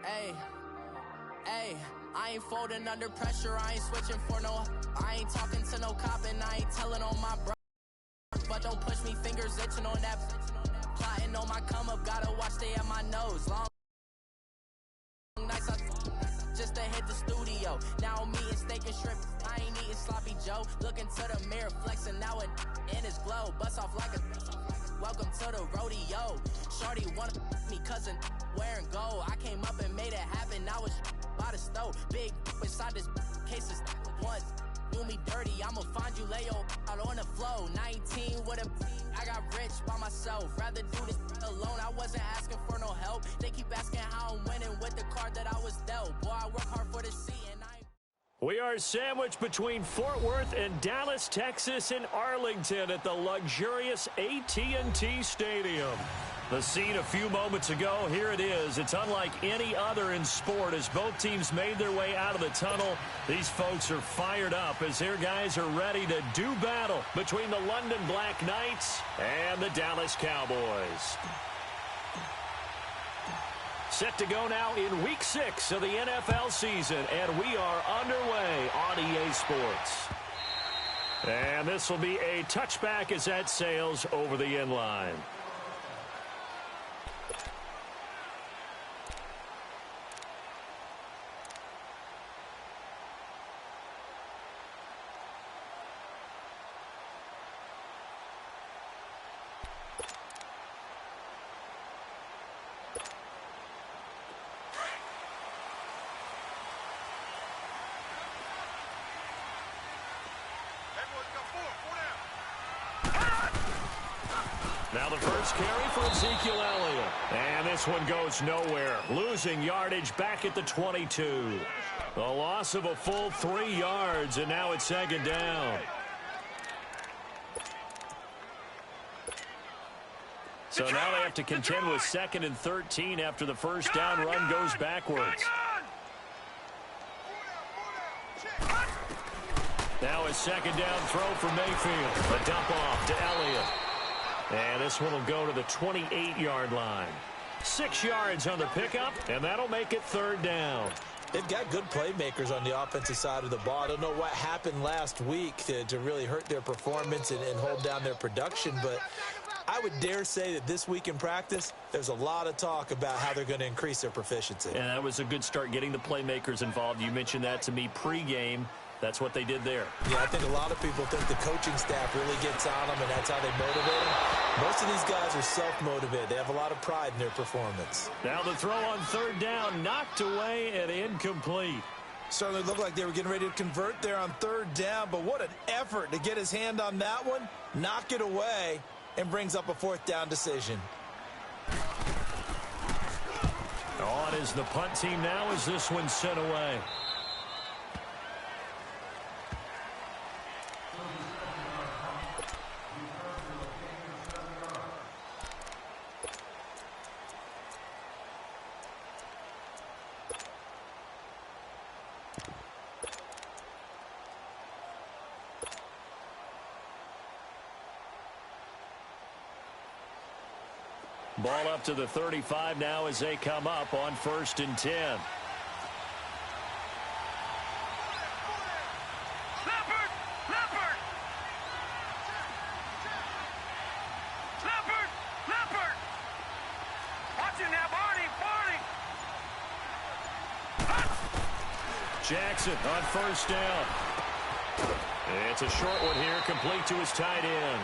Hey, hey, I ain't folding under pressure, I ain't switching for no. I ain't talking to no cop and I ain't telling on my bro. But don't push me, fingers itching on that. Plotting on my come up, gotta watch stay at my nose. Long nights just to hit the studio. Now I'm eating steak and shrimp, I ain't eating sloppy Joe. Looking to the mirror, flexing now it in his glow. Bust off like a welcome to the rodeo. Shorty wanna me cousin wearing gold. I came up and made it happen, now it's by the stove. Big inside this cases once. Do me dirty, I'ma find you, lay your out on the floor. 19 with a I got rich by myself. Rather do this alone, I wasn't asking for no help. They keep asking how I'm winning with the card that I was dealt. Boy, I work hard for the C and I... We are sandwiched between Fort Worth and Dallas, Texas, and Arlington at the luxurious AT&T Stadium. The scene a few moments ago, here it is. It's unlike any other in sport as both teams made their way out of the tunnel. These folks are fired up as their guys are ready to do battle between the London Black Knights and the Dallas Cowboys. Set to go now in Week 6 of the NFL season, and we are underway on EA Sports. And this will be a touchback as that sails over the end line. Now the first carry for Ezekiel Elliott. And this one goes nowhere. Losing yardage back at the 22. A loss of a full 3 yards, and now it's second down. So now they have to contend with 2nd and 13 after the first down run goes backwards. Now a second down throw for Mayfield. A dump off to Elliott. And this one will go to the 28-yard line. 6 yards on the pickup, and that'll make it third down. They've got good playmakers on the offensive side of the ball. I don't know what happened last week to really hurt their performance and hold down their production, but I would dare say that this week in practice, there's a lot of talk about how they're going to increase their proficiency. And that was a good start getting the playmakers involved. You mentioned that to me pregame. That's what they did there. Yeah, I think a lot of people think the coaching staff really gets on them, and that's how they motivate them. Most of these guys are self-motivated. They have a lot of pride in their performance. Now the throw on third down, knocked away and incomplete. Certainly looked like they were getting ready to convert there on third down, but what an effort to get his hand on that one, knock it away, and brings up a fourth down decision. On is the punt team now as this one's sent away. Ball up to the 35 now as they come up on 1st and 10. Watching now, Barney. Jackson on 1st down. It's a short one here, complete to his tight end.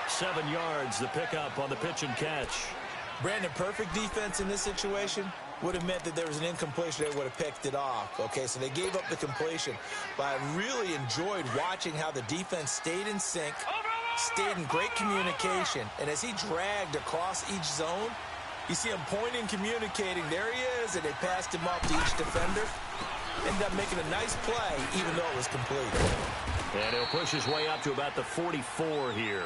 7 yards, the pickup on the pitch and catch. Brandon, perfect defense in this situation would have meant that there was an incompletion. They would have picked it off. Okay, so they gave up the completion. But I really enjoyed watching how the defense stayed in sync, stayed in great communication. And as he dragged across each zone, you see him pointing, communicating. There he is, and they passed him off to each defender. Ended up making a nice play, even though it was complete. And he'll push his way up to about the 44 here.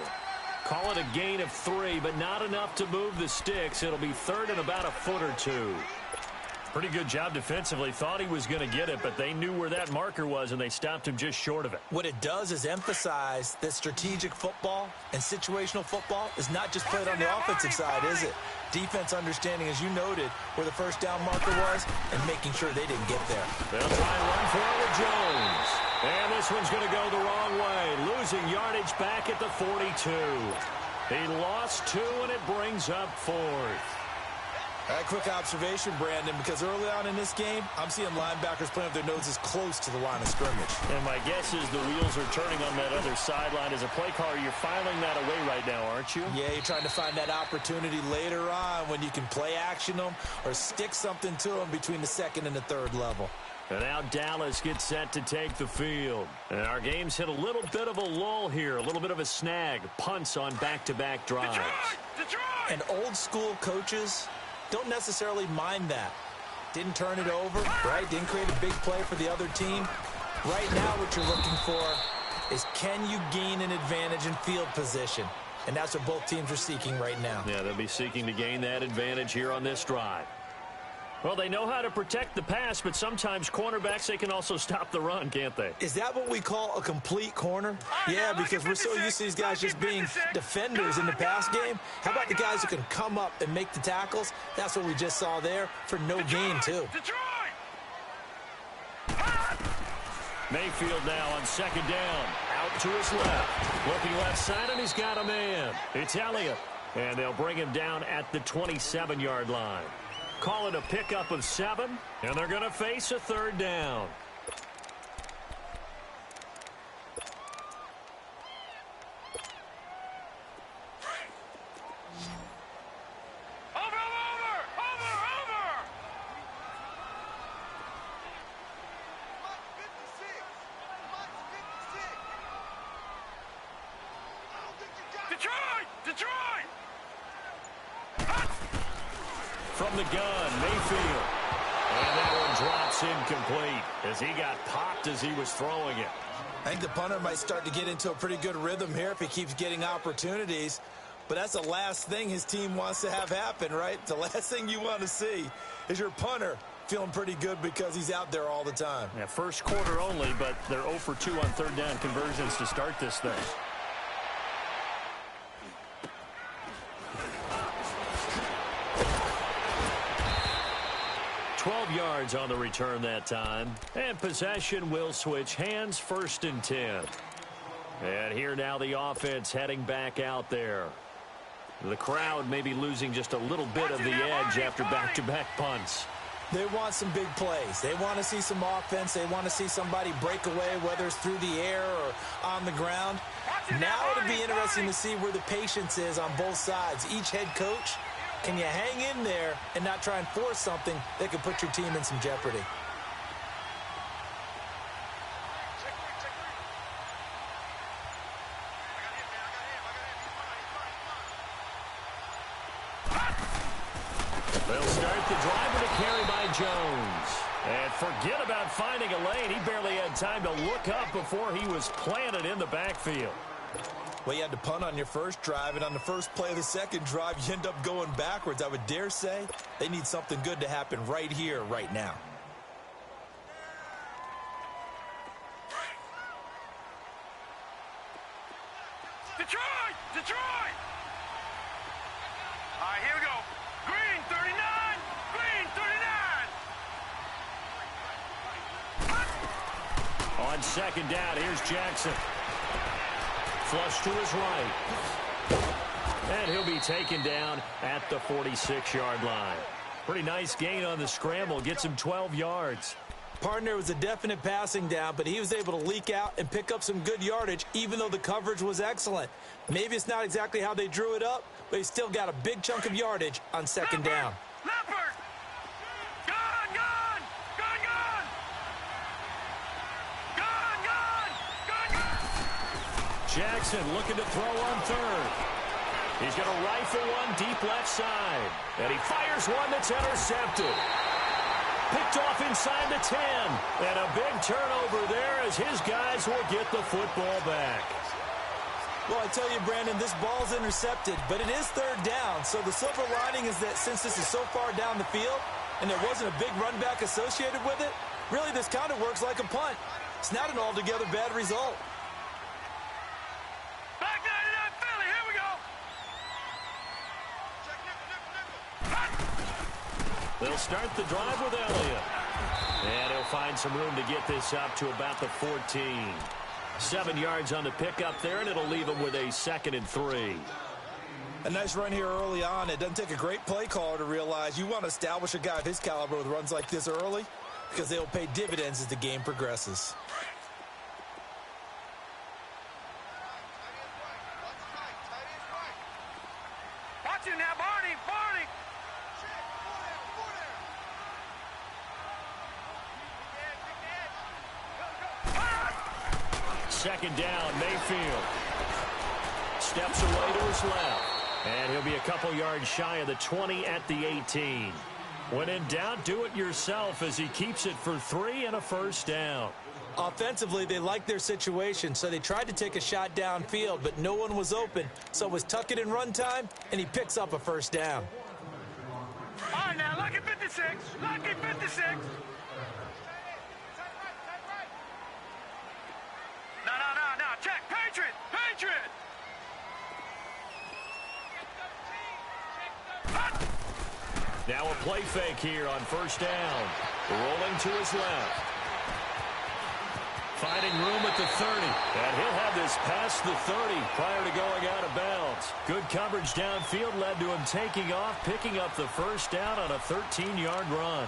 Call it a gain of 3, but not enough to move the sticks. It'll be third and about a foot or two. Pretty good job defensively. Thought he was going to get it, but they knew where that marker was, and they stopped him just short of it. What it does is emphasize that strategic football and situational football is not just played on the offensive side, is it? Defense understanding, as you noted, where the first down marker was and making sure they didn't get there. They'll try and run for it with Jones. And this one's going to go the wrong way, losing yardage back at the 42. He lost 2, and it brings up 4th. All right, quick observation, Brandon, because early on in this game, I'm seeing linebackers playing with their noses close to the line of scrimmage. And my guess is the wheels are turning on that other sideline. As a play caller, you're filing that away right now, aren't you? Yeah, you're trying to find that opportunity later on when you can play action them or stick something to them between the second and the third level. And now Dallas gets set to take the field. And our game's hit a little bit of a lull here, a little bit of a snag. Punts on back-to-back drives. And old-school coaches don't necessarily mind that. Didn't turn it over, right? Didn't create a big play for the other team. Right now what you're looking for is, can you gain an advantage in field position? And that's what both teams are seeking right now. Yeah, they'll be seeking to gain that advantage here on this drive. Well, they know how to protect the pass, but sometimes cornerbacks, they can also stop the run, can't they? Is that what we call a complete corner? Yeah, because we're so used to these guys just being defenders in the pass game. How about the guys who can come up and make the tackles? That's what we just saw there for no gain, too. Mayfield now on second down. Out to his left. Looking left side, and he's got a man. It's Elliott. And they'll bring him down at the 27-yard line. Call it a pickup of 7, and they're going to face a third down. From the gun, Mayfield. And that one drops incomplete as he got popped as he was throwing it. I think the punter might start to get into a pretty good rhythm here if he keeps getting opportunities. But that's the last thing his team wants to have happen, right? The last thing you want to see is your punter feeling pretty good because he's out there all the time. Yeah, first quarter only, but they're 0 for 2 on third down conversions to start this thing. 12 yards on the return that time. And possession will switch hands, 1st and 10. And here now the offense heading back out there. The crowd may be losing just a little bit of the edge after back-to-back punts. They want some big plays. They want to see some offense. They want to see somebody break away, whether it's through the air or on the ground. Now it'll be interesting to see where the patience is on both sides. Each head coach, can you hang in there and not try and force something that could put your team in some jeopardy? They'll start the drive with a carry by Jones. And forget about finding a lane. He barely had time to look up before he was planted in the backfield. Well, you had to punt on your first drive, and on the first play of the second drive, you end up going backwards. I would dare say they need something good to happen right here, right now. Detroit! Detroit! All right, here we go. Green 39! Green 39! On second down, here's Jackson. Flush to his right. And he'll be taken down at the 46-yard line. Pretty nice gain on the scramble. Gets him 12 yards. Partner was a definite passing down, but he was able to leak out and pick up some good yardage, even though the coverage was excellent. Maybe it's not exactly how they drew it up, but he still got a big chunk of yardage on second down. Leopard! Gun! Gun! Gun! Gun! Gun! Gun! Gun! Gun! Jackson looking to throw on third. He's going to rifle one deep left side. And he fires one that's intercepted. Picked off inside the 10. And a big turnover there as his guys will get the football back. Well, I tell you, Brandon, this ball's intercepted, but it is third down. So the silver lining is that since this is so far down the field, and there wasn't a big run back associated with it, really this kind of works like a punt. It's not an altogether bad result. Back 99 Philly, here we go. They'll start the drive with Elliott. And he'll find some room to get this up to about the 14. 7 yards on the pickup there, and it'll leave him with a 2nd and 3. A nice run here early on. It doesn't take a great play caller to realize you want to establish a guy of his caliber with runs like this early because they'll pay dividends as the game progresses. Watch it now, Barney, Barney. 2nd down, Mayfield. Steps away to his left. And he'll be a couple yards shy of the 20 at the 18. When in doubt, do it yourself as he keeps it for 3 and a 1st down. Offensively, they liked their situation, so they tried to take a shot downfield, but no one was open. So it was tuck it in run time, and he picks up a 1st down. All right, now, lucky 56. Lucky 56. No. Check. Patriot. Patriot. Now a play fake here on 1st down. Rolling to his left. Finding room at the 30. And he'll have this past the 30 prior to going out of bounds. Good coverage downfield led to him taking off, picking up the 1st down on a 13-yard run.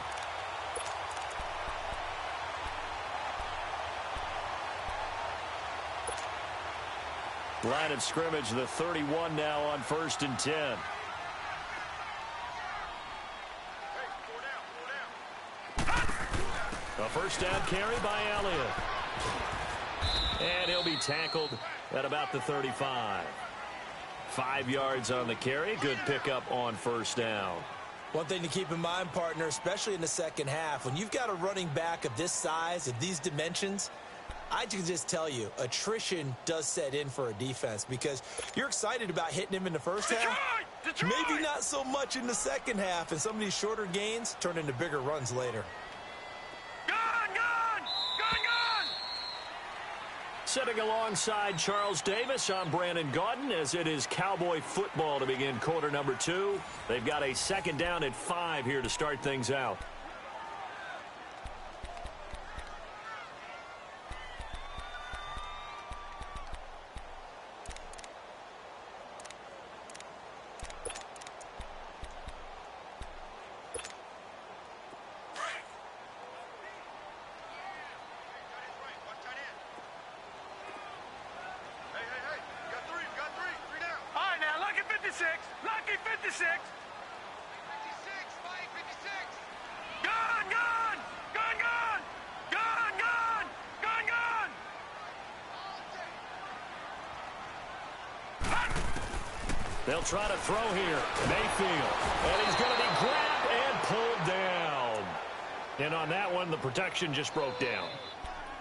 Line of scrimmage, the 31 now on 1st and 10. A 1st down carry by Elliott. And he'll be tackled at about the 35. 5 yards on the carry. Good pickup on 1st down. One thing to keep in mind, partner, especially in the second half, when you've got a running back of this size, of these dimensions, I can just tell you, attrition does set in for a defense because you're excited about hitting him in the first half. Detroit! Maybe not so much in the second half, and some of these shorter gains turn into bigger runs later. Gun! Sitting alongside Charles Davis, I'm Brandon Gaudin as it is Cowboy football to begin quarter number 2. They've got a 2nd down at 5 here to start things out. Lucky 56. They'll try to throw here. Mayfield. And he's going to be grabbed and pulled down. And on that one, the protection just broke down.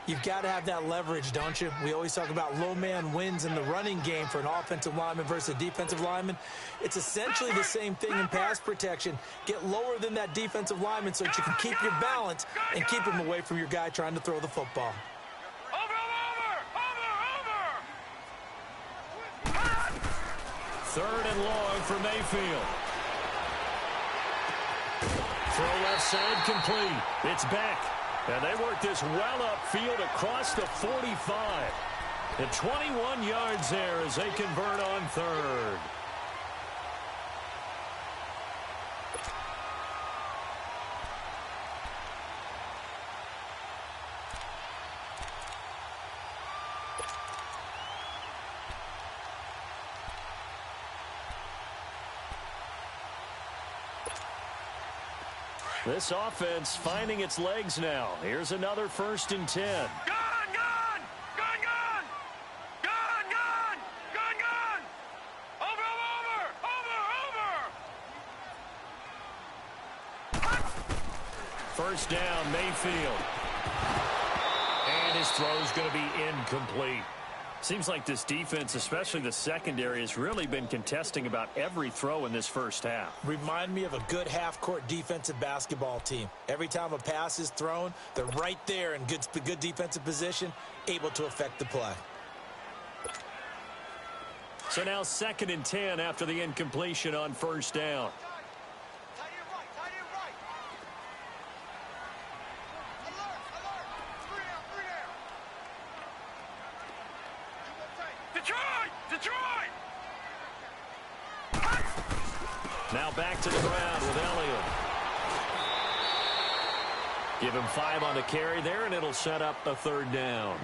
You've got to have that leverage, don't you? We always talk about low man wins in the running game for an offensive lineman versus a defensive lineman. It's essentially the same thing in pass protection. Get lower than that defensive lineman so that you can keep your balance and keep him away from your guy trying to throw the football. Third and long for Mayfield. Throw left side complete. It's back. And they work this well upfield across the 45. And 21 yards there as they convert on third. This offense finding its legs now. Here's another 1st and 10. Gun! First down, Mayfield. And his throw is going to be incomplete. Seems like this defense, especially the secondary, has really been contesting about every throw in this first half. Remind me of a good half-court defensive basketball team. Every time a pass is thrown, they're right there in good defensive position, able to affect the play. So now 2nd and 10 after the incompletion on first down. Detroit! Now back to the ground with Elliott. Give him 5 on the carry there, and it'll set up a 3rd down.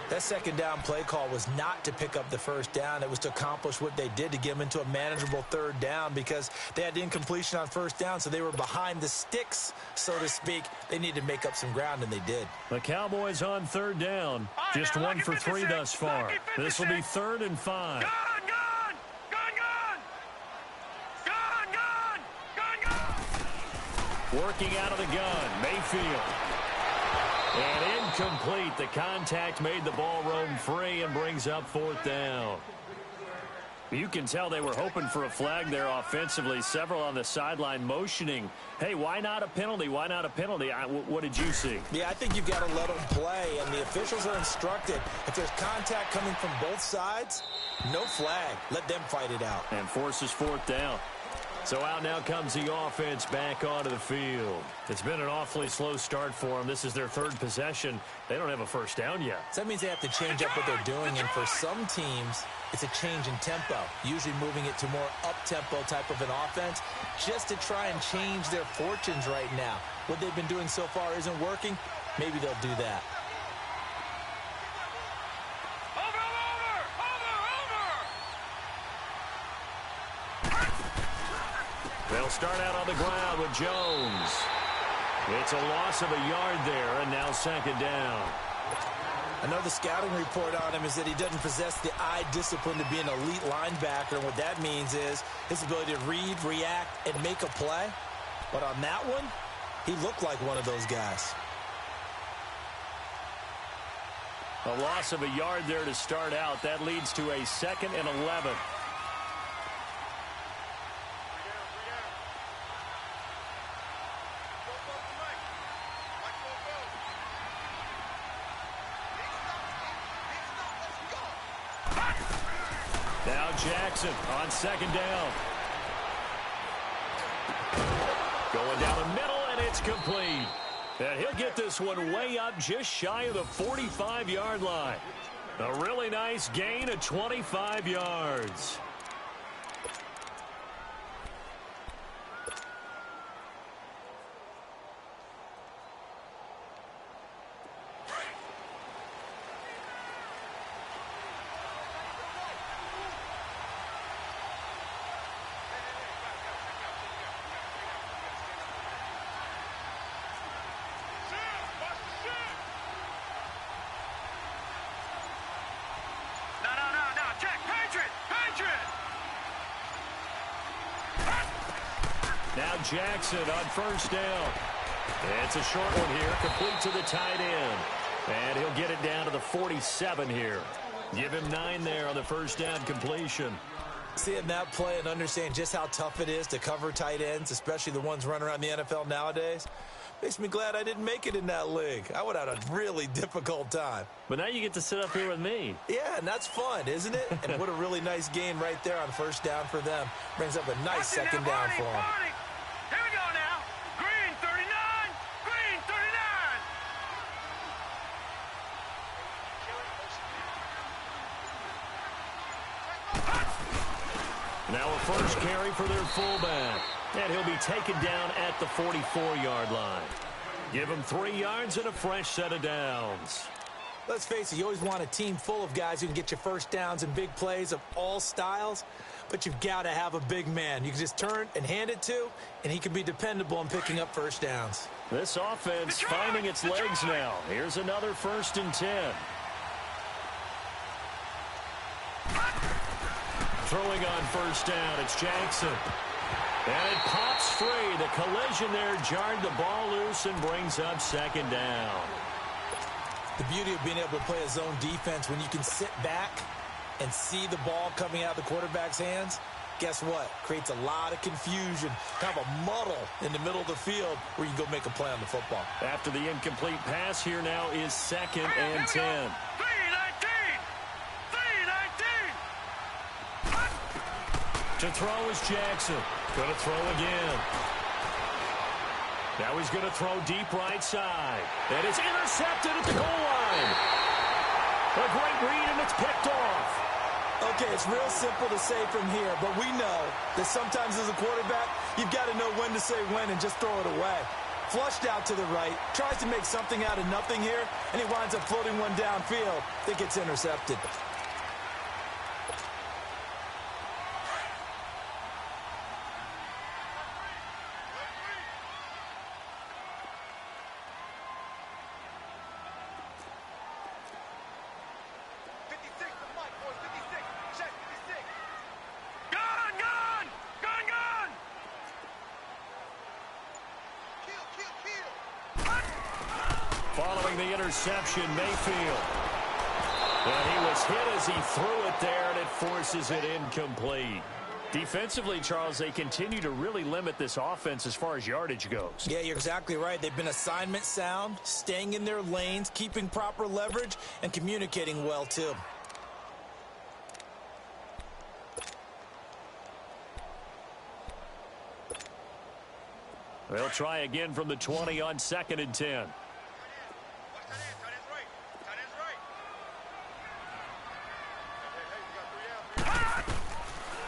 That 2nd down play call was not to pick up the 1st down. It was to accomplish what they did, to get them into a manageable 3rd down, because they had incompletion on 1st down, so they were behind the sticks, so to speak. They needed to make up some ground, and they did. The Cowboys on 3rd down. Just 1 for 3 thus far. This will be 3rd and 5. Working out of the gun, Mayfield. And incomplete. The contact made the ball roam free and brings up 4th down. You can tell they were hoping for a flag there offensively. Several on the sideline motioning, hey, why not a penalty? Why not a penalty? What did you see? Yeah, I think you've got to let them play, and the officials are instructed, if there's contact coming from both sides, no flag. Let them fight it out. And forces 4th down. So out now comes the offense back onto the field. It's been an awfully slow start for them. This is their 3rd possession. They don't have a 1st down yet. So that means they have to change up what they're doing, and for some teams, it's a change in tempo, usually moving it to more up-tempo type of an offense, just to try and change their fortunes right now. What they've been doing so far isn't working. Maybe they'll do that. They'll start out on the ground with Jones. It's a loss of a yard there, and now 2nd down. I know the scouting report on him is that he doesn't possess the eye discipline to be an elite linebacker, and what that means is his ability to read, react, and make a play. But on that one, he looked like one of those guys. A loss of a yard there to start out. That leads to a 2nd and 11. Now Jackson on 2nd down. Going down the middle, and it's complete. And he'll get this one way up just shy of the 45-yard line. A really nice gain of 25 yards. Now Jackson on 1st down. It's a short one here, complete to the tight end. And he'll get it down to the 47 here. Give him 9 there on the 1st down completion. Seeing that play and understand just how tough it is to cover tight ends, especially the ones running around the NFL nowadays, makes me glad I didn't make it in that league. I would have had a really difficult time. But now you get to sit up here with me. Yeah, and that's fun, isn't it? And what a really nice gain right there on 1st down for them. Brings up a nice 2nd down for them. Here we go now. Green 39. Green 39. Now a first carry for their fullback. And he'll be taken down at the 44-yard line. Give him 3 yards and a fresh set of downs. Let's face it, you always want a team full of guys who can get you 1st downs and big plays of all styles, but you've got to have a big man you can just turn and hand it to, and he can be dependable in picking up 1st downs. This offense finding its legs now. Here's another 1st and 10. Throwing on 1st down, it's Jackson. And it pops free. The collision there jarred the ball loose and brings up 2nd down. The beauty of being able to play a zone defense when you can sit back and see the ball coming out of the quarterback's hands, guess what? Creates a lot of confusion, kind of a muddle in the middle of the field where you can go make a play on the football. After the incomplete pass, here now is 2nd and 10. 3-19! To throw is Jackson. Going to throw again. Now he's going to throw deep right side. And it's intercepted at the goal line. A great read, and it's picked off. Okay, it's real simple to say from here, but we know that sometimes as a quarterback, you've got to know when to say when and just throw it away. Flushed out to the right, tries to make something out of nothing here, and he winds up floating one downfield that gets intercepted. Following the interception, Mayfield. And he was hit as he threw it there, and it forces it incomplete. Defensively, Charles, they continue to really limit this offense as far as yardage goes. Yeah, you're exactly right. They've been assignment sound, staying in their lanes, keeping proper leverage, and communicating well, too. They'll try again from the 20 on 2nd and 10.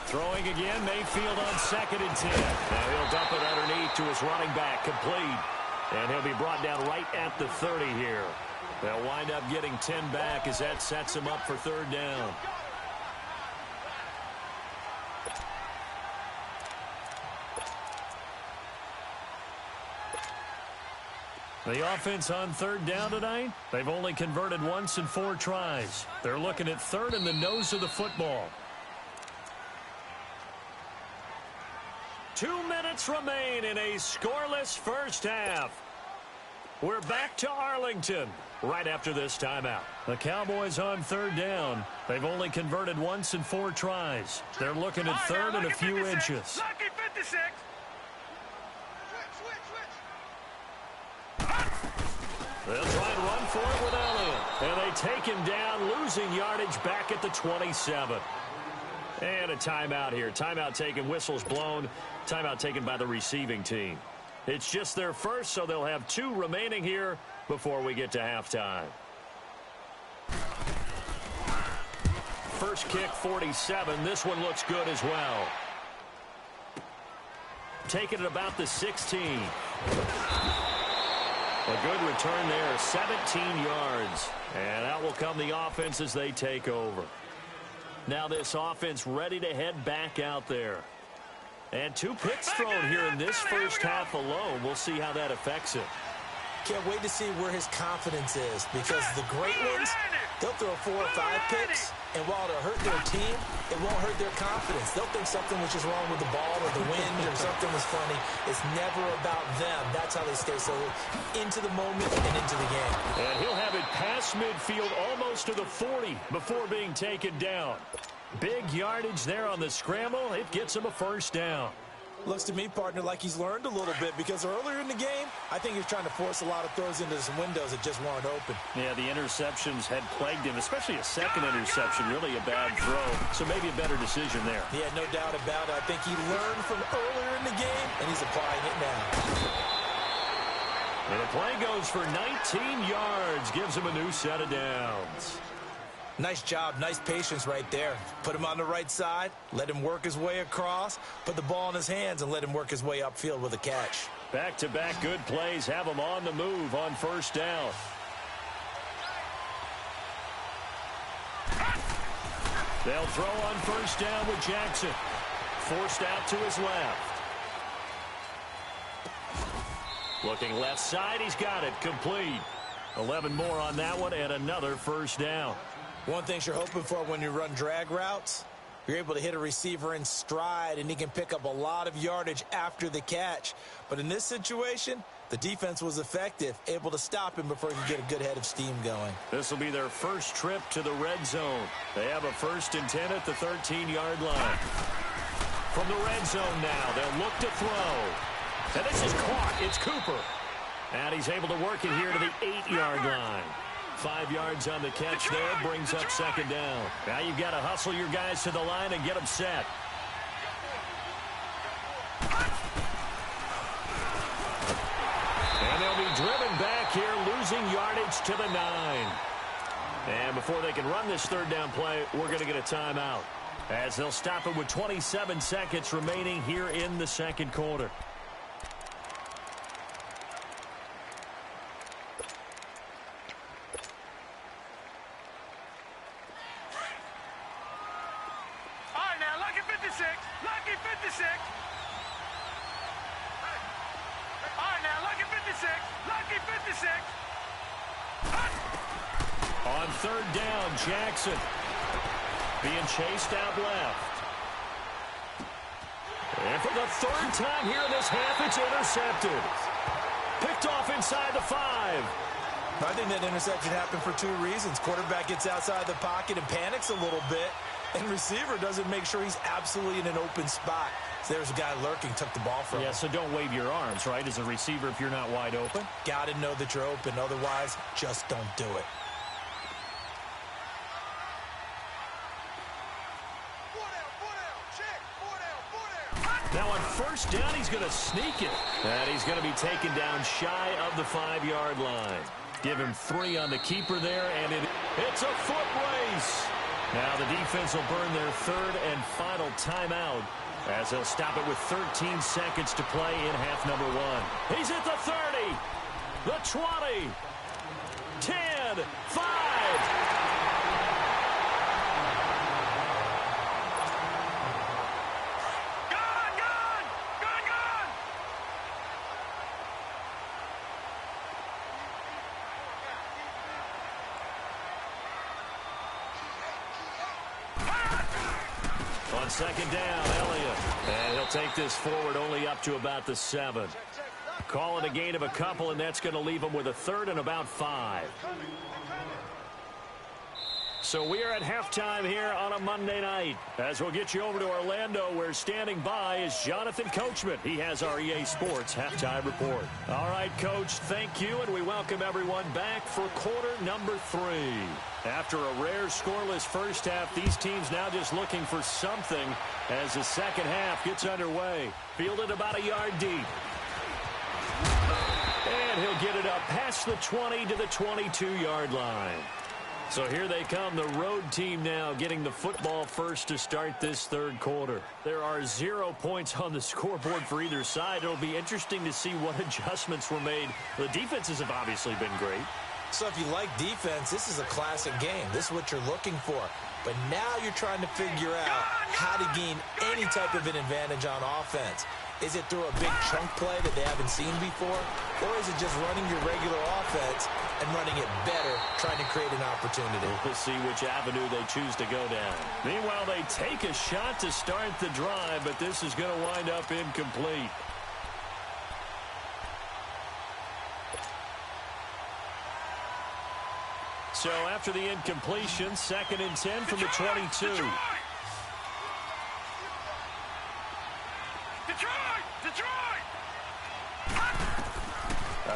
Throwing again, Mayfield on 2nd and 10. Now he'll dump it underneath to his running back, complete. And he'll be brought down right at the 30 here. They'll wind up getting 10 back as that sets him up for 3rd down. The offense on 3rd down tonight, they've only converted once in 4 tries. They're looking at 3rd in the nose of the football. 2 minutes remain in a scoreless first half. We're back to Arlington right after this timeout. The Cowboys on 3rd down. They've only converted once in 4 tries. They're looking at 3rd and a few inches. Lucky 56. They'll try and run for it with Elliott. And they take him down, losing yardage back at the 27. And a timeout here. Timeout taken, whistles blown. Timeout taken by the receiving team. It's just their first, so they'll have 2 remaining here before we get to halftime. First kick, 47. This one looks good as well. Taking it about the 16. A good return there, 17 yards. And out will come the offense as they take over. Now this offense ready to head back out there. And 2 picks thrown here in this first half alone. We'll see how that affects it. Can't wait to see where his confidence is, because the great ones, they'll throw 4 or 5 picks, and while it'll hurt their team, it won't hurt their confidence. They'll think something was just wrong with the ball or the wind or something was funny. It's never about them. That's how they stay so into the moment and into the game. And he'll have it past midfield almost to the 40 before being taken down. Big yardage there on the scramble. It gets him a first down. Looks to me, partner, like he's learned a little bit, because earlier in the game, I think he was trying to force a lot of throws into some windows that just weren't open. Yeah, the interceptions had plagued him, especially a second interception, really a bad throw. So maybe a better decision there. Yeah, no doubt about it. I think he learned from earlier in the game, and he's applying it now. And the play goes for 19 yards, gives him a new set of downs. Nice job, nice patience right there. Put him on the right side, let him work his way across, put the ball in his hands, and let him work his way upfield with a catch. Back-to-back good plays have him on the move on first down. They'll throw on first down with Jackson. Forced out to his left. Looking left side, he's got it, complete. 11 more on that one, and another first down. One thing you're hoping for when you run drag routes, you're able to hit a receiver in stride, and he can pick up a lot of yardage after the catch. But in this situation, The defense was effective, able to stop him before he could get a good head of steam going. This will be their first trip to the red zone. They have a 1st and 10 at the 13-yard line. From the red zone now, they'll look to throw. And this is caught. It's Cooper. And he's able to work it here to the 8-yard line. 5 yards on the catch there, brings up 2nd down. Now you've got to hustle your guys to the line and get them set. And they'll be driven back here, losing yardage to the 9. And before they can run this 3rd down play, we're going to get a timeout, as they'll stop it with 27 seconds remaining here in the 2nd quarter. All right, now, lucky 56. Lucky 56. All right, now, lucky 56. Lucky 56. On 3rd down, Jackson being chased out left. And for the 3rd time here in this half, it's intercepted. Picked off inside the 5. I think that interception happened for 2 reasons. Quarterback gets outside the pocket and panics a little bit, and receiver doesn't make sure he's absolutely in an open spot. So there's a guy lurking, took the ball from him. Yeah, so don't wave your arms, right, as a receiver if you're not wide open. Got to know that you're open. Otherwise, just don't do it. Now on 1st down, he's going to sneak it. And he's going to be taken down shy of the 5-yard line. Give him 3 on the keeper there, and it's a foot race. Now the defense will burn their 3rd and final timeout, as they'll stop it with 13 seconds to play in half number 1. He's at the 30, the 20, 10, 5. On 2nd down, Elliott. And he'll take this forward only up to about the 7. Call it a gain of a couple, and that's going to leave him with a 3rd and about 5. So we are at halftime here on a Monday night. As we'll get you over to Orlando, where standing by is Jonathan Coachman. He has our EA Sports halftime report. All right, Coach, thank you, and we welcome everyone back for quarter number 3. After a rare scoreless first half, these teams now just looking for something as the 2nd half gets underway. Fielded about a yard deep. And he'll get it up past the 20 to the 22-yard line. So here they come, the road team now getting the football first to start this 3rd quarter. There are 0 points on the scoreboard for either side. It'll be interesting to see what adjustments were made. The defenses have obviously been great. So if you like defense, this is a classic game. This is what you're looking for. But now you're trying to figure out how to gain any type of an advantage on offense. Is it through a big chunk play that they haven't seen before? Or is it just running your regular offense and running it better, trying to create an opportunity? We'll see which avenue they choose to go down. Meanwhile, they take a shot to start the drive, but this is going to wind up incomplete. So after the incompletion, 2nd and 10 from the 22. Detroit!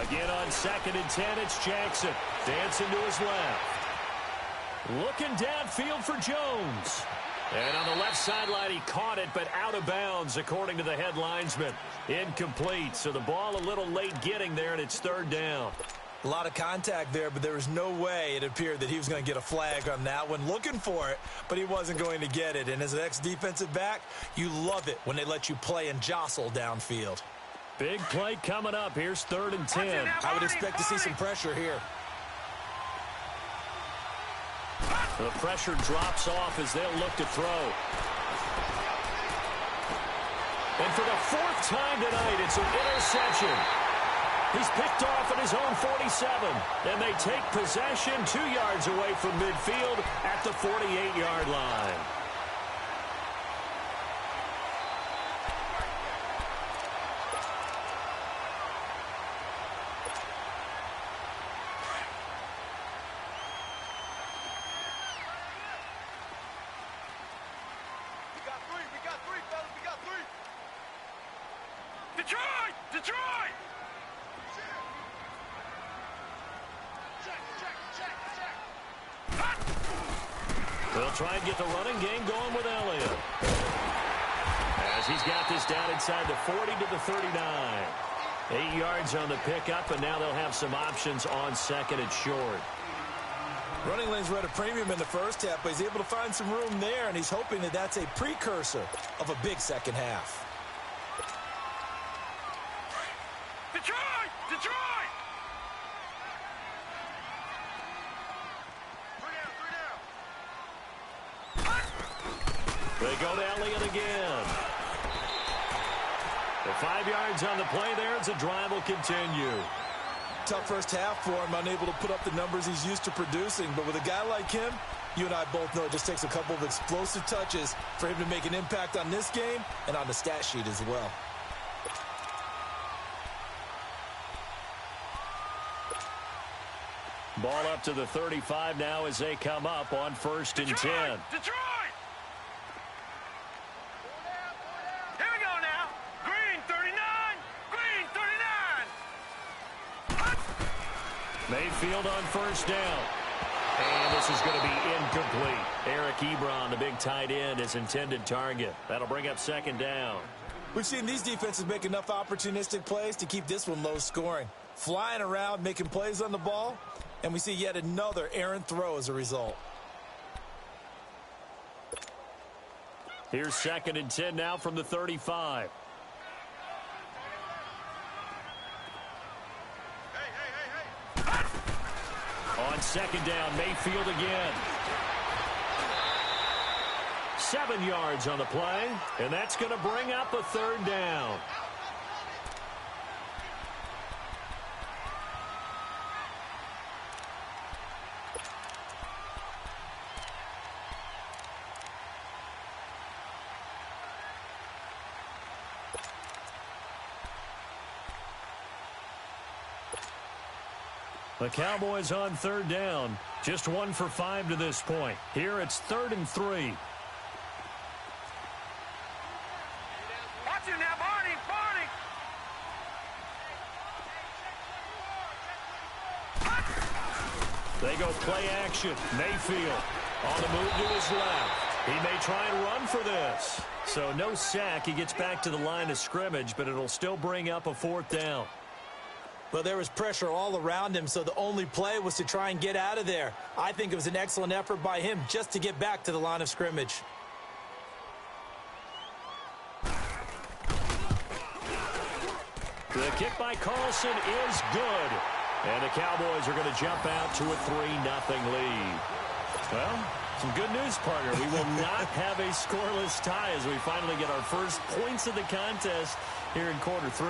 Again on 2nd and 10, it's Jackson. Dancing to his left. Looking downfield for Jones. And on the left sideline, he caught it, but out of bounds, according to the head linesman. Incomplete, so the ball a little late getting there, and it's 3rd down. A lot of contact there, but there was no way it appeared that he was going to get a flag on that one. Looking for it, but he wasn't going to get it. And as an ex-defensive back, you love it when they let you play and jostle downfield. Big play coming up. Here's 3rd and 10. I would expect to see some pressure here. The pressure drops off as they'll look to throw. And for the 4th time tonight, it's an interception. He's picked off at his own 47. And they take possession 2 yards away from midfield at the 48-yard line. Detroit! Detroit! They'll try and get the running game going with Elliott. As he's got this down inside the 40 to the 39. 8 yards on the pickup, and now they'll have some options on second and short. Running lanes were at a premium in the first half, but he's able to find some room there, and he's hoping that that's a precursor of a big second half. Detroit! Detroit! They go to Elliott again. The 5 yards on the play there as the drive will continue. Tough first half for him, unable to put up the numbers he's used to producing. But with a guy like him, you and I both know it just takes a couple of explosive touches for him to make an impact on this game and on the stat sheet as well. Ball up to the 35 now as they come up on 1st and 10. Detroit! Here we go now. Green 39. Green 39. Mayfield on 1st down. And this is going to be incomplete. Eric Ebron, the big tight end, his intended target. That'll bring up 2nd down. We've seen these defenses make enough opportunistic plays to keep this one low scoring. Flying around, making plays on the ball, and we see yet another errant throw as a result. Here's 2nd and 10 now from the 35. On 2nd down, Mayfield again. 7 yards on the play, and that's going to bring up a 3rd down. The Cowboys on 3rd down. Just 1 for 5 to this point. Here it's 3rd and 3. Watch him now, Barney! Barney! They go play action. Mayfield on the move to his left. He may try and run for this. So no sack. He gets back to the line of scrimmage, but it'll still bring up a 4th down. Well, there was pressure all around him, so the only play was to try and get out of there. I think it was an excellent effort by him just to get back to the line of scrimmage. The kick by Carlson is good. And the Cowboys are going to jump out to a 3-0 lead. Well, some good news, partner. We will not have a scoreless tie as we finally get our first points of the contest here in quarter 3.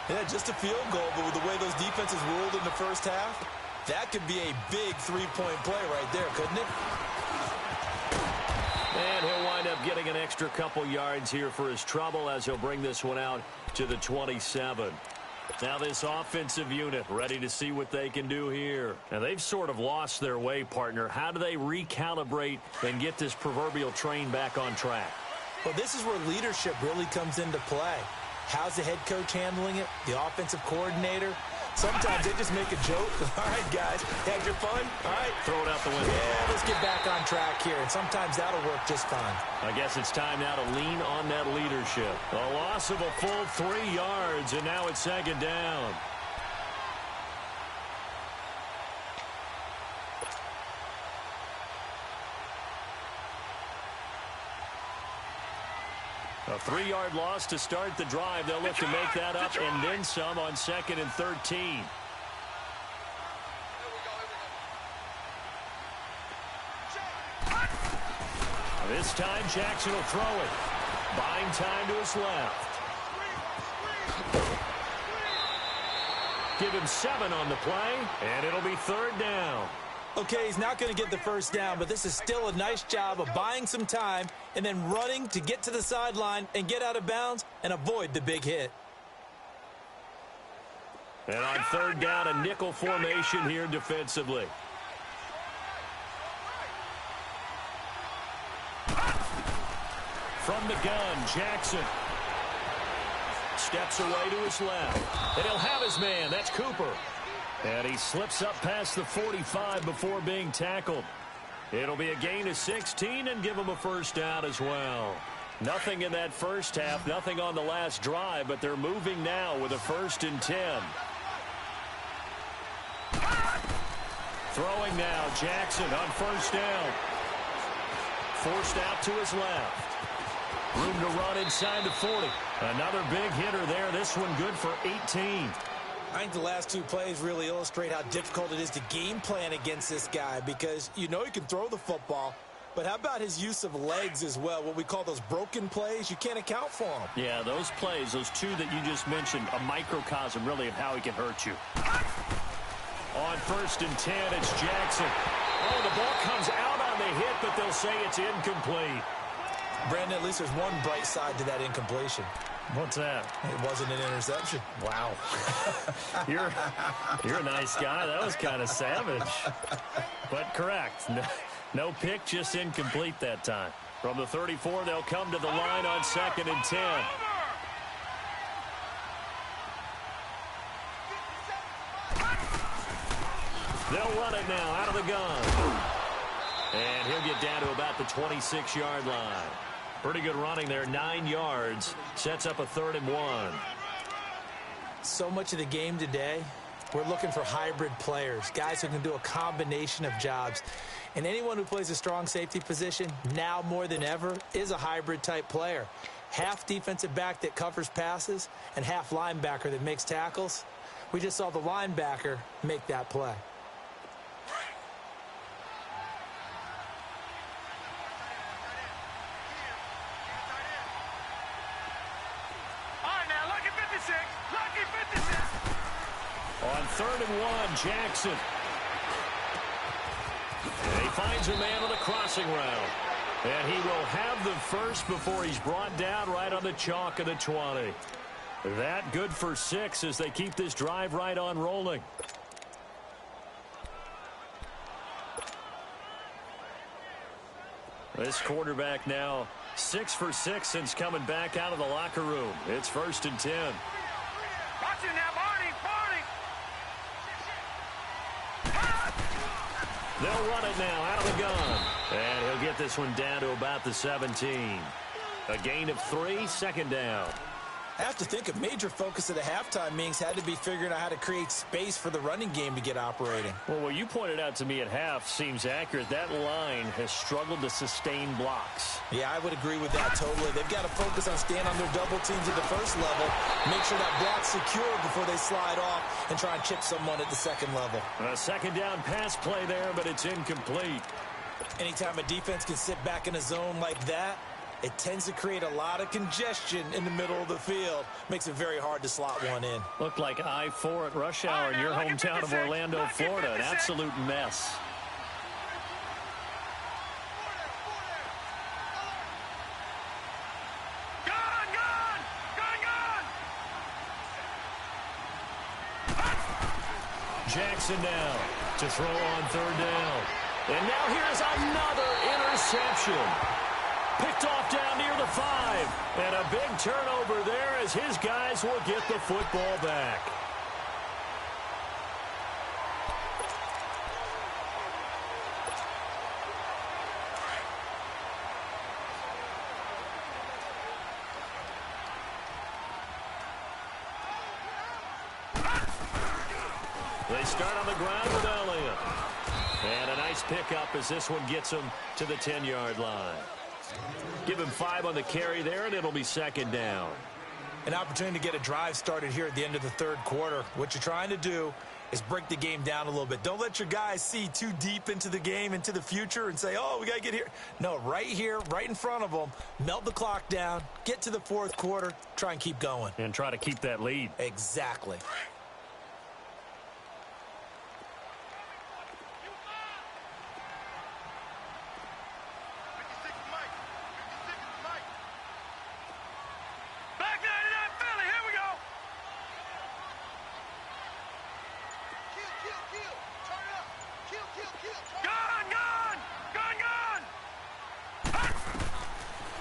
Yeah, just a field goal, but with the way those defenses ruled in the first half, that could be a big 3-point play right there, couldn't it? And he'll wind up getting an extra couple yards here for his trouble as he'll bring this one out to the 27. Now this offensive unit ready to see what they can do here. Now they've sort of lost their way, partner. How do they recalibrate and get this proverbial train back on track? Well, this is where leadership really comes into play. How's the head coach handling it? The offensive coordinator? Sometimes they just make a joke. All right, guys, had your fun? All right. Throw it out the window. Yeah, let's get back on track here. And sometimes that'll work just fine. I guess it's time now to lean on that leadership. A loss of a full 3 yards, and now it's 2nd down. A 3-yard loss to start the drive. They'll look to make that up and then some on 2nd and 13. This time Jackson will throw it. Buying time to his left. Give him 7 on the play, and it'll be 3rd down. Okay, he's not going to get the first down, but this is still a nice job of buying some time and then running to get to the sideline and get out of bounds and avoid the big hit. And on 3rd down, a nickel formation here defensively. From the gun, Jackson. steps away to his left. And he'll have his man. That's Cooper. And he slips up past the 45 before being tackled. It'll be a gain of 16 and give him a first down as well. Nothing in that first half, nothing on the last drive, but they're moving now with a 1st and 10. Throwing now, Jackson on first down. Forced out to his left. Room to run inside the 40. Another big hitter there. This one good for 18. I think the last 2 plays really illustrate how difficult it is to game plan against this guy because you know he can throw the football, but how about his use of legs as well? What we call those broken plays, you can't account for them. Yeah, those plays, those 2 that you just mentioned, a microcosm really of how he can hurt you. On 1st and 10, it's Jackson. Oh, the ball comes out on the hit, but they'll say it's incomplete. Brandon, at least there's one bright side to that incompletion. What's that? It wasn't an interception. Wow. You're a nice guy. That was kind of savage. But correct. No pick, just incomplete that time. From the 34, they'll come to the line on 2nd and 10. They'll run it now out of the gun. And he'll get down to about the 26-yard line. Pretty good running there, 9 yards. Sets up a 3rd and 1. So much of the game today, we're looking for hybrid players, guys who can do a combination of jobs. And anyone who plays a strong safety position, now more than ever, is a hybrid-type player. Half defensive back that covers passes and half linebacker that makes tackles. We just saw the linebacker make that play. On 3rd and 1, Jackson. And he finds a man on the crossing route. And he will have the first before he's brought down right on the chalk of the 20. That good for 6 as they keep this drive right on rolling. This quarterback now 6 for 6 since coming back out of the locker room. It's 1st and 10. Watch it now, Barney. They'll run it now out of the gun. And he'll get this one down to about the 17. A gain of 3, 2nd down. I have to think a major focus of the halftime meetings had to be figuring out how to create space for the running game to get operating. Well, what you pointed out to me at half seems accurate. That line has struggled to sustain blocks. Yeah, I would agree with that totally. They've got to focus on staying on their double teams at the first level, make sure that block's secure before they slide off and try and chip someone at the second level. A 2nd down pass play there, but it's incomplete. Anytime a defense can sit back in a zone like that, it tends to create a lot of congestion in the middle of the field. Makes it very hard to slot one in. Looked like I-4 at rush hour in your hometown of Orlando, Florida. An absolute mess. Jackson now to throw on 3rd down. And now here's another interception. Picked off down near the 5. And a big turnover there as his guys will get the football back. They start on the ground with Elliott. And a nice pickup as this one gets him to the 10-yard line. Give him 5 on the carry there, and it'll be 2nd down. An opportunity to get a drive started here at the end of the 3rd quarter. What you're trying to do is break the game down a little bit. Don't let your guys see too deep into the game, into the future, and say, oh, we got to get here. No, right here, right in front of them, melt the clock down, get to the 4th quarter, try and keep going. And try to keep that lead. Exactly.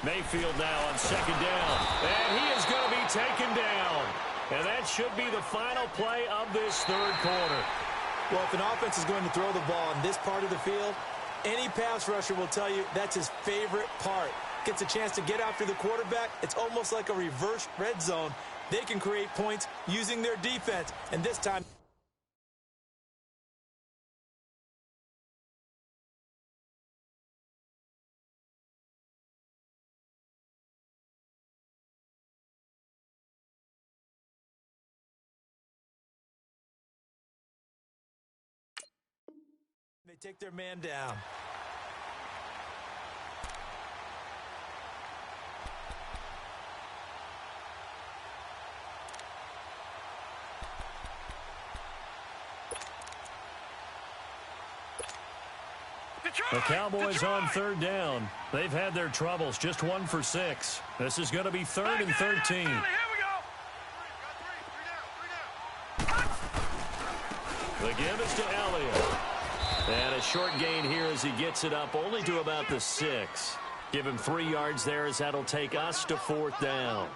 Mayfield now on second down. And he is going to be taken down. And that should be the final play of this third quarter. Well, if an offense is going to throw the ball in this part of the field, any pass rusher will tell you that's his favorite part. Gets a chance to get after the quarterback. It's almost like a reverse red zone. They can create points using their defense. And this time... They take their man down. The Cowboys on third down. They've had their troubles, just 1 for 6. This is going to be 3rd and 13. The give is to Elliott. And a short gain here as he gets it up only to about the 6. Give him 3 yards there as that'll take us to 4th down.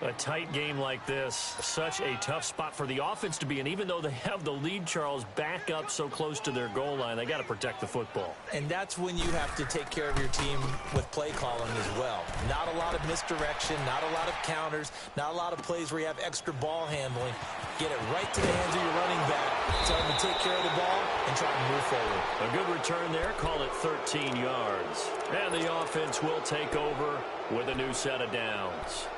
A tight game like this, such a tough spot for the offense to be in. Even though they have the lead, Charles, back up so close to their goal line, they got to protect the football. And that's when you have to take care of your team with play calling as well. Not a lot of misdirection, not a lot of counters, not a lot of plays where you have extra ball handling. Get it right to the hands of your running back, tell him to take care of the ball, and try to move forward. A good return there, call it 13 yards. And the offense will take over with a new set of downs.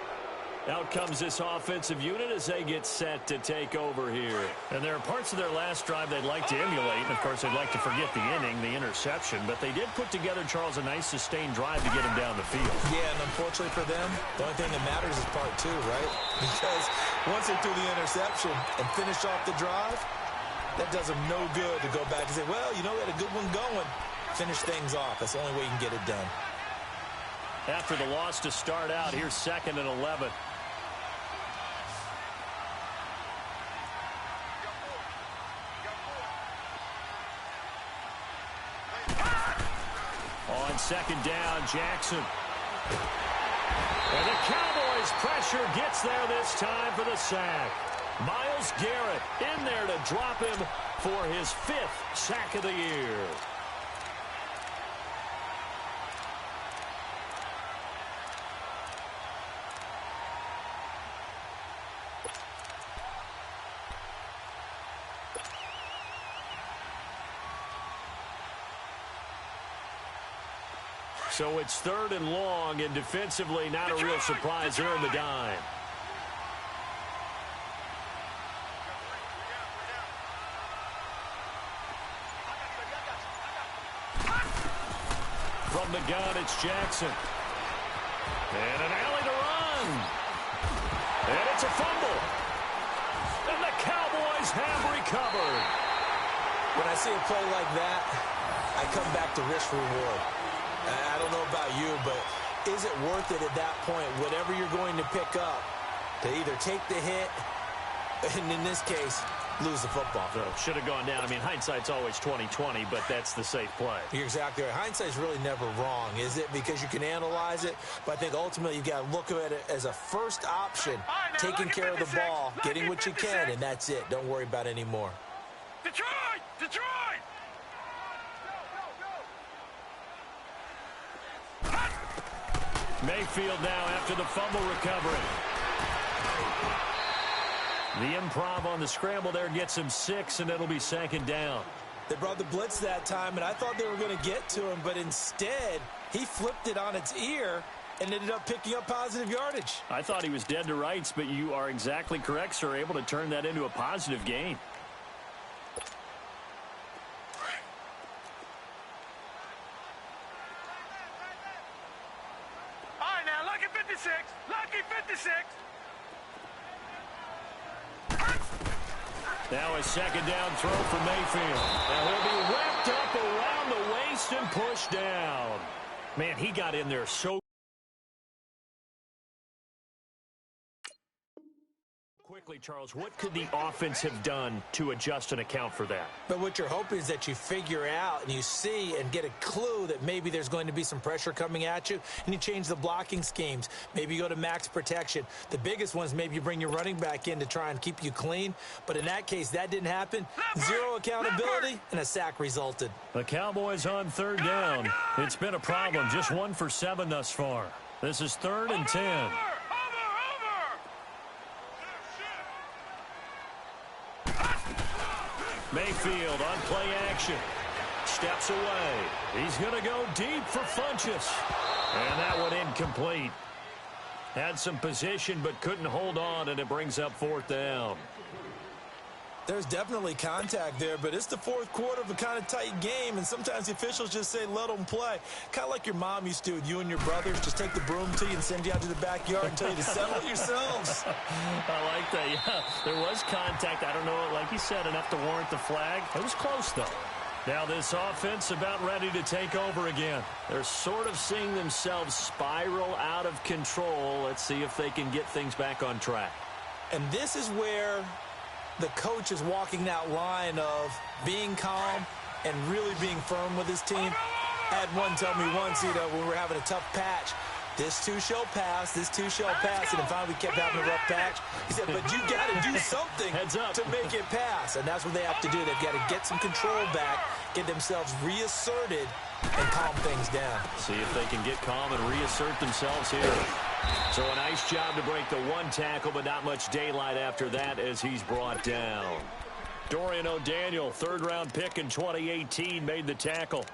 Out comes this offensive unit as they get set to take over here. And there are parts of their last drive they'd like to emulate. And, of course, they'd like to forget the inning, the interception. But they did put together, Charles, a nice sustained drive to get him down the field. Yeah, and unfortunately for them, the only thing that matters is part 2, right? Because once they threw the interception and finished off the drive, that does them no good to go back and say, well, you know, we had a good one going. Finish things off. That's the only way you can get it done. After the loss to start out, here's 2nd and 11. On 2nd down, Jackson. And the Cowboys' pressure gets there this time for the sack. Myles Garrett in there to drop him for his 5th sack of the year. So it's 3rd and long, and defensively not a real surprise here in the dime. From the gun, it's Jackson. And an alley to run. And it's a fumble. And the Cowboys have recovered. When I see a play like that, I come back to risk reward. I don't know about you, but is it worth it at that point, whatever you're going to pick up, to either take the hit, and in this case, lose the football? So should have gone down. I mean, hindsight's always 20/20, but that's the safe play. You're exactly right. Hindsight's really never wrong, is it? Because you can analyze it, but I think ultimately you've got to look at it as a first option, taking care of the ball, getting what you can, and that's it. Don't worry about any more. Detroit! Detroit! Mayfield now after the fumble recovery. The improv on the scramble there gets him 6, and it'll be 2nd down. They brought the blitz that time, and I thought they were going to get to him, but instead he flipped it on its ear and ended up picking up positive yardage. I thought he was dead to rights, but you are exactly correct, sir, able to turn that into a positive gain. Lucky 56. Now a 2nd down throw for Mayfield. Now he'll be wrapped up around the waist and pushed down. Man, he got in there so quickly, Charles, what could the offense have done to adjust and account for that? But what you're hoping is that you figure out and you see and get a clue that maybe there's going to be some pressure coming at you, and you change the blocking schemes. Maybe you go to max protection. The biggest one is maybe you bring your running back in to try and keep you clean. But in that case, that didn't happen. Zero accountability, and a sack resulted. The Cowboys on third down. It's been a problem. Just 1 for 7 thus far. This is 3rd and 10. Mayfield on play action. Steps away. He's going to go deep for Funchess. And that one incomplete. Had some position but couldn't hold on, and it brings up 4th down. There's definitely contact there, but it's the 4th quarter of a kind of tight game, and sometimes the officials just say, let them play. Kind of like your mom used to with you and your brothers. Just take the broom to you and send you out to the backyard and tell you to settle it yourselves. I like that, yeah. There was contact. I don't know, like you said, enough to warrant the flag. It was close, though. Now this offense about ready to take over again. They're sort of seeing themselves spiral out of control. Let's see if they can get things back on track. And this is where the coach is walking that line of being calm and really being firm with his team. I had one tell me once, when we were having a tough patch, this too shall pass, this too shall pass, and then finally we kept having a rough patch. He said, but you got to do something to make it pass, and that's what they have to do. They've got to get some control back, get themselves reasserted, and calm things down. See if they can get calm and reassert themselves here. So a nice job to break the 1 tackle, but not much daylight after that as he's brought down. Dorian O'Daniel, 3rd-round pick in 2018, made the tackle.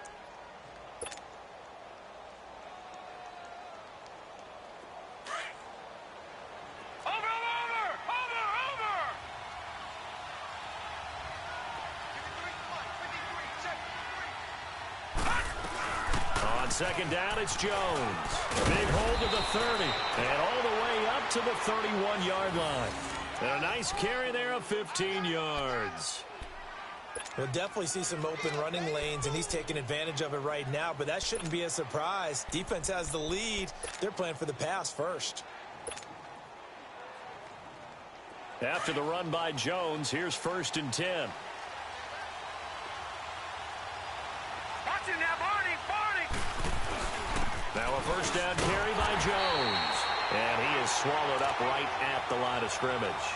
On 2nd down, it's Jones. Big hold of the 30, and all the way up to the 31-yard line. And a nice carry there of 15 yards. We'll definitely see some open running lanes, and he's taking advantage of it right now, but that shouldn't be a surprise. Defense has the lead. They're playing for the pass first. After the run by Jones, here's 1st and 10. Now a 1st down carry by Jones. And he is swallowed up right at the line of scrimmage.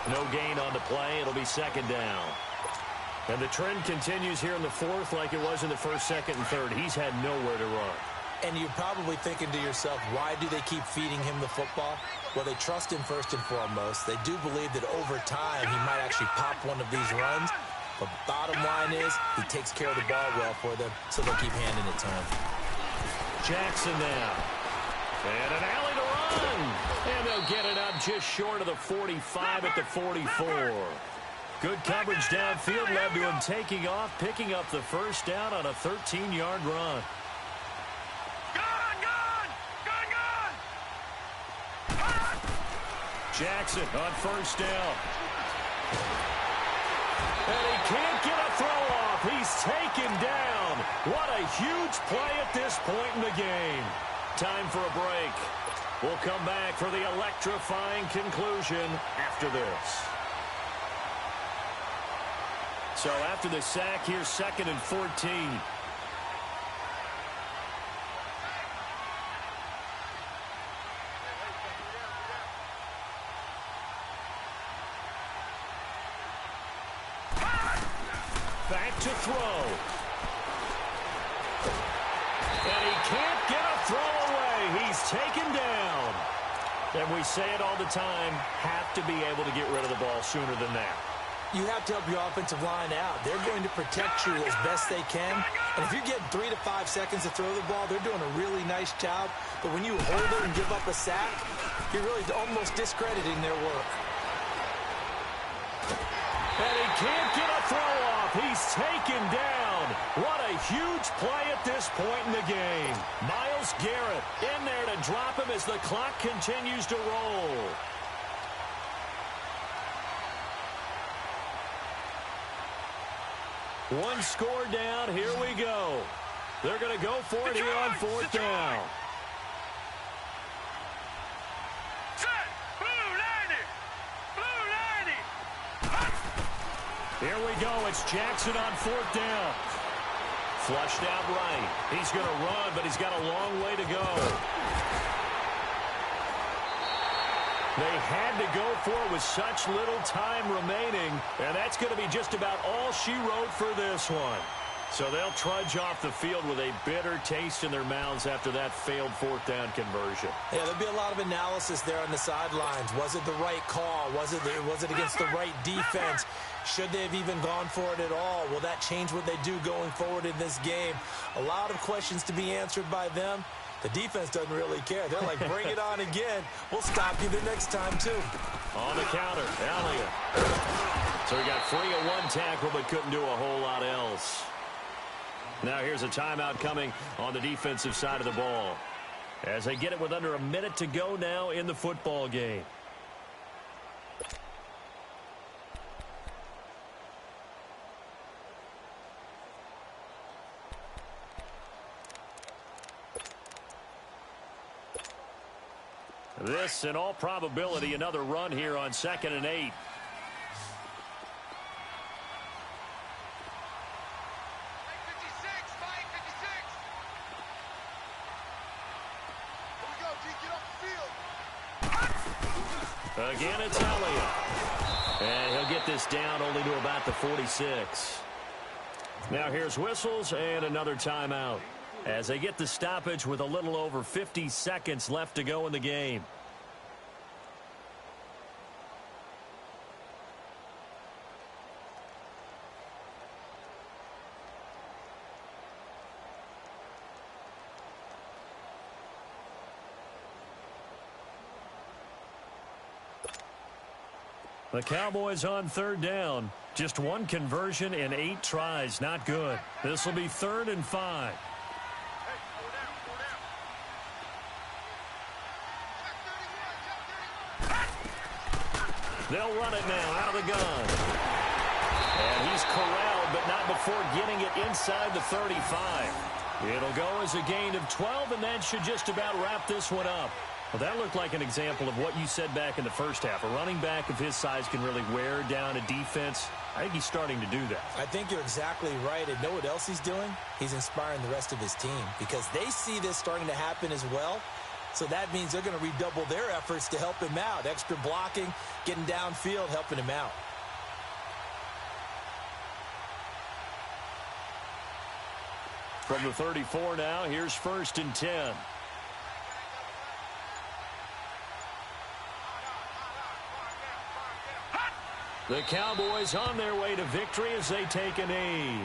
No gain on the play. It'll be 2nd down. And the trend continues here in the 4th like it was in the 1st, 2nd, and 3rd. He's had nowhere to run. And you're probably thinking to yourself, why do they keep feeding him the football? Well, they trust him first and foremost. They do believe that over time he might actually pop one of these runs. But bottom line is he takes care of the ball well for them, so they'll keep handing it to him. Jackson now. And an alley to run. And they'll get it up just short of the 45 at the 44. Good coverage downfield led to him taking off, picking up the 1st down on a 13-yard run. Jackson on 1st down. And he can't get a throw off. He's taken down. What a huge play at this point in the game. Time for a break. We'll come back for the electrifying conclusion after this. So after the sack, here's 2nd and 14. Back to throw. And he can't get a throw away. He's taken down. And we say it all the time, have to be able to get rid of the ball sooner than that. You have to help your offensive line out. They're going to protect you as best they can. And if you're getting 3 to 5 seconds to throw the ball, they're doing a really nice job. But when you hold it and give up a sack, you're really almost discrediting their work. And he can't get a throw off. He's taken down. What a huge play at this point in the game. Myles Garrett in there to drop him as the clock continues to roll. One score down. Here we go. They're going to go for it here on 4th down. Set. Blue 90. Blue Here we go. It's Jackson on 4th down. Flushed out right. He's going to run, but he's got a long way to go. They had to go for it with such little time remaining, and that's going to be just about all she wrote for this one. So they'll trudge off the field with a bitter taste in their mouths after that failed 4th down conversion. Yeah, there'll be a lot of analysis there on the sidelines. Was it the right call? Was it against the right defense? Should they have even gone for it at all? Will that change what they do going forward in this game? A lot of questions to be answered by them. The defense doesn't really care. They're like, bring it on again. We'll stop you the next time, too. On the counter, Elliott. So he got free of one tackle but couldn't do a whole lot else. Now here's a timeout coming on the defensive side of the ball as they get it with under a minute to go now in the football game. This, in all probability, another run here on 2nd and 8. Again, it's Elliott. And he'll get this down only to about the 46. Now here's whistles and another timeout as they get the stoppage with a little over 50 seconds left to go in the game. The Cowboys on 3rd down. Just one conversion in 8 tries. Not good. This will be 3rd and 5. They'll run it now out of the gun. And he's corralled, but not before getting it inside the 35. It'll go as a gain of 12, and that should just about wrap this one up. Well, that looked like an example of what you said back in the first half. A running back of his size can really wear down a defense. I think he's starting to do that. I think you're exactly right. And know what else he's doing? He's inspiring the rest of his team because they see this starting to happen as well. So that means they're going to redouble their efforts to help him out. Extra blocking, getting downfield, helping him out. From the 34 now, here's 1st and 10. The Cowboys on their way to victory as they take a knee.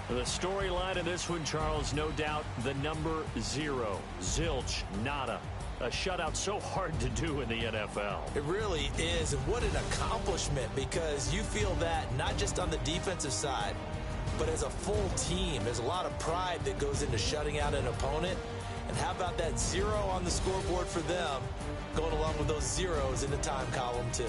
The storyline in this one, Charles, no doubt the number 0. Zilch, nada. A shutout so hard to do in the NFL. It really is, and what an accomplishment, because you feel that not just on the defensive side, but as a full team. There's a lot of pride that goes into shutting out an opponent. And how about that 0 on the scoreboard for them, going along with those zeros in the time column, too.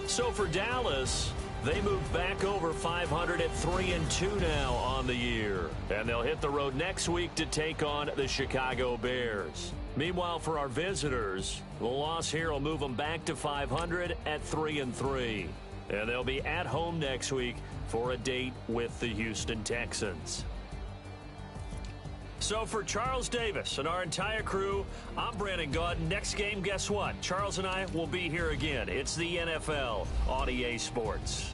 So for Dallas, they move back over 500 at 3-2 now on the year. And they'll hit the road next week to take on the Chicago Bears. Meanwhile, for our visitors, the loss here will move them back to 500 at 3-3. And they'll be at home next week for a date with the Houston Texans. So for Charles Davis and our entire crew, I'm Brandon Gaudin. Next game, guess what? Charles and I will be here again. It's the NFL on EA Sports.